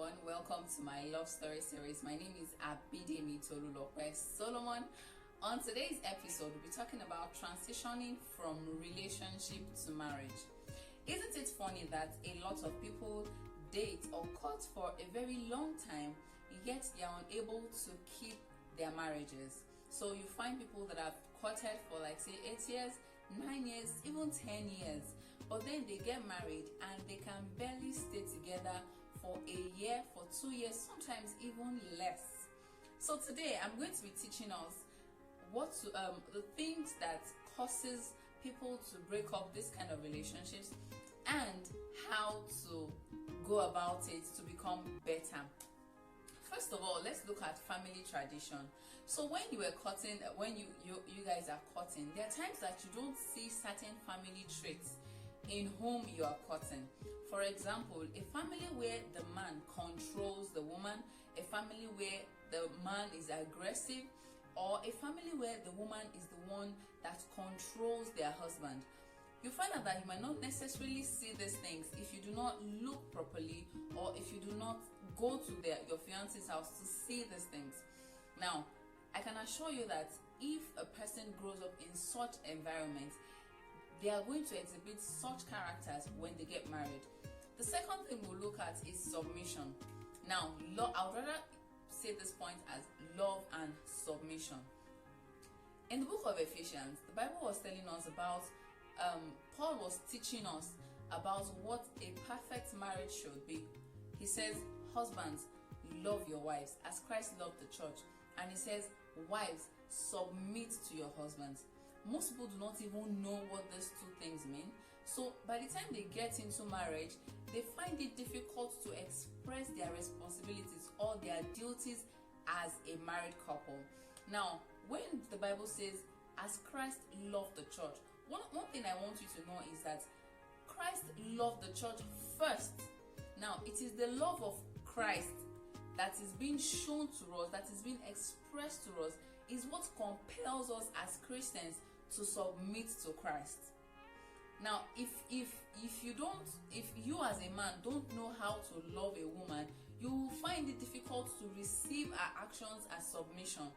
everyone, welcome to my love story series. My name is Abidemi Tolulope Solomon. On today's episode, we'll be talking about transitioning from relationship to marriage. Isn't it funny that a lot of people date or court for a very long time, yet they are unable to keep their marriages? So you find people that have courted for like say 8 years, 9 years, even 10 years, but then they get married and they can barely stay together for a year, for 2 years, sometimes even less. So today I'm going to be teaching us the things that causes people to break up this kind of relationships and how to go about it to become better. First of all, let's look at family tradition. So when you were courting, when you guys are courting, there are times that you don't see certain family traits in whom you are courting. For example, a family where the man controls the woman, a family where the man is aggressive, or a family where the woman is the one that controls their husband. You find out that you might not necessarily see these things if you do not look properly or if you do not go to your fiance's house to see these things. Now, I can assure you that if a person grows up in such environment, they are going to exhibit such characters when they get married. The second thing we'll look at is submission. Now, I would rather say this point as love and submission. In the book of Ephesians, the Bible was telling us about Paul was teaching us about what a perfect marriage should be. He says, husbands, love your wives as Christ loved the church. And he says, wives, submit to your husbands. Most people do not even know what these two things mean. So by the time they get into marriage, they find it difficult to express their responsibilities or their duties as a married couple. Now, when the Bible says, as Christ loved the church, one thing I want you to know is that Christ loved the church first. Now, it is the love of Christ that is being shown to us, that is being expressed to us, is what compels us as Christians to submit to Christ. Now, if you as a man don't know how to love a woman, you will find it difficult to receive her actions as submission.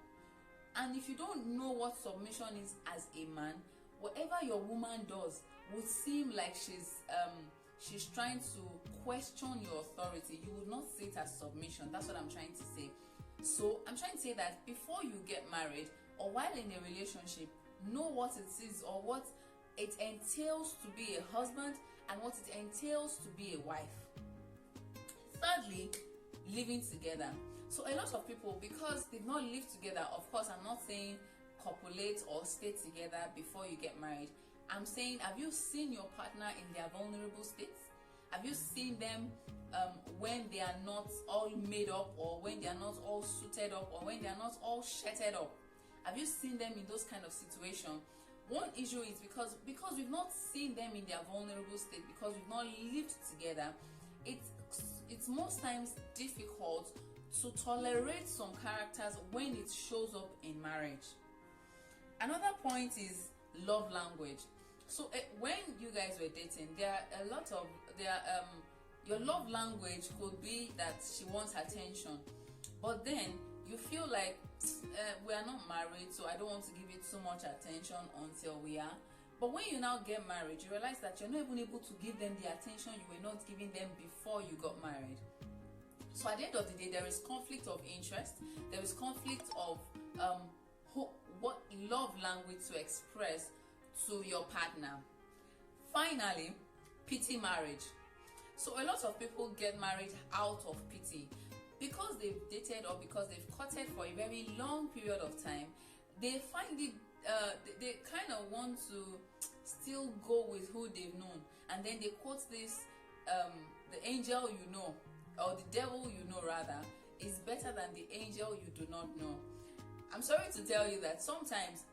And if you don't know what submission is as a man, whatever your woman does would seem like she's trying to question your authority. You would not see it as submission. That's what I'm trying to say. So I'm trying to say that before you get married or while in a relationship, know what it is or what it entails to be a husband and what it entails to be a wife. Thirdly, living together. So a lot of people, because they've not lived together, of course I'm not saying copulate or stay together before you get married. I'm saying, have you seen your partner in their vulnerable states? Have you seen them when they are not all made up, or when they are not all suited up, or when they are not all shirted up? Have you seen them in those kind of situations? One issue is because we've not seen them in their vulnerable state, because we've not lived together, it's most times difficult to tolerate some characters when it shows up in marriage. Another point is love language. So when you guys were dating, your love language could be that she wants attention, but then you feel like we are not married, so I don't want to give it so much attention until we are. But when you now get married, you realize that you're not even able to give them the attention you were not giving them before you got married. So at the end of the day, there is conflict of interest. There is conflict of what love language to express to your partner. Finally, pity marriage. So a lot of people get married out of pity. Because they've dated or because they've courted for a very long period of time, they find it, they kind of want to still go with who they've known. And then they quote this, the angel you know, or the devil you know rather, is better than the angel you do not know. I'm sorry to tell you that sometimes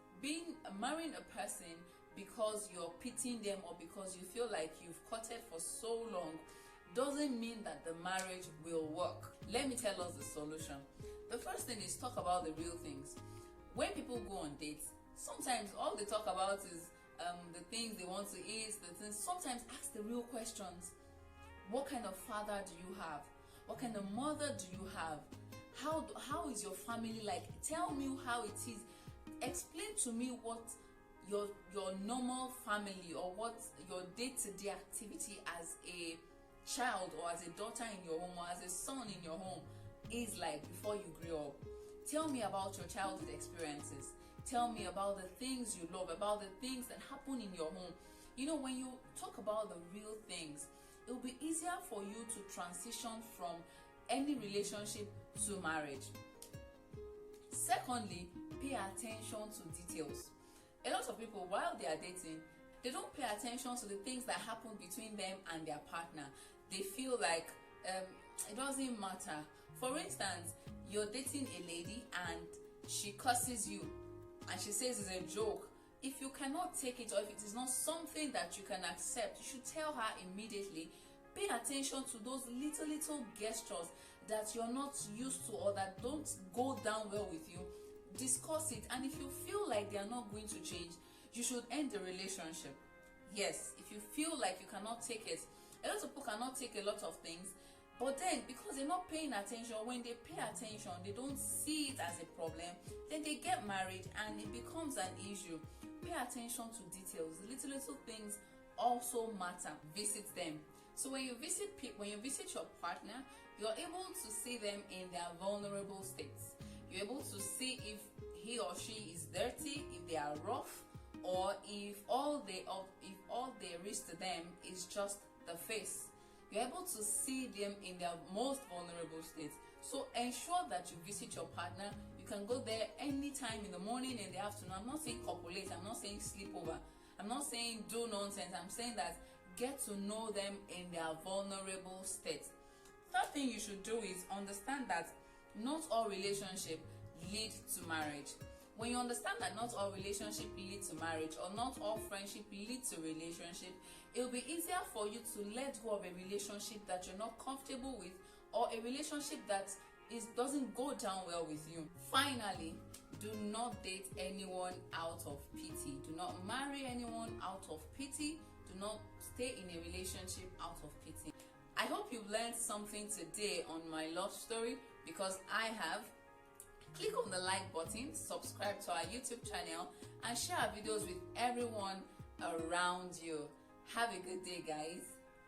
marrying a person because you're pitying them or because you feel like you've courted for so long doesn't mean that the marriage will work. Let me tell us the solution. The first thing is talk about the real things. When people go on dates, sometimes all they talk about is the things they want to eat, the things. Sometimes ask the real questions. What kind of father do you have? What kind of mother do you have? How is your family like? Tell me how it is. Explain to me what your normal family, or what your day-to-day activity as a child or as a daughter in your home or as a son in your home is like before you grew up. Tell me about your childhood experiences. Tell me about the things you love, about the things that happen in your home. You know, when you talk about the real things, it will be easier for you to transition from any relationship to marriage. Secondly, pay attention to details. A lot of people, while they are dating, they don't pay attention to the things that happen between them and their partner. They feel like it doesn't matter. For instance, you're dating a lady and she curses you and she says it's a joke. If you cannot take it, or if it is not something that you can accept, you should tell her immediately. Pay attention to those little gestures that you're not used to, or that don't go down well with you. Discuss it, and if you feel like they are not going to change, you should end the relationship. Yes, if you feel like you cannot take it. A lot of people cannot take a lot of things, but then because they're not paying attention, when they pay attention, they don't see it as a problem, then they get married and it becomes an issue. Pay attention to details. The little things also matter. Visit them. So when you visit your partner, you're able to see them in their vulnerable states. You're able to see if he or she is dirty, if they are rough, or if all there is to them is just the face. You're able to see them in their most vulnerable states. So ensure that you visit your partner. You can go there anytime, in the morning, in the afternoon. I'm not saying copulate, I'm not saying sleepover, I'm not saying do nonsense. I'm saying that get to know them in their vulnerable states. Third thing you should do is understand that not all relationships lead to marriage. When you understand that not all relationships lead to marriage, or not all friendship lead to relationship, it will be easier for you to let go of a relationship that you're not comfortable with, or a relationship that doesn't go down well with you. Finally, do not date anyone out of pity. Do not marry anyone out of pity. Do not stay in a relationship out of pity. I hope you've learned something today on my love story, because I have. Click on the like button, subscribe to our YouTube channel, and share our videos with everyone around you. Have a good day, guys.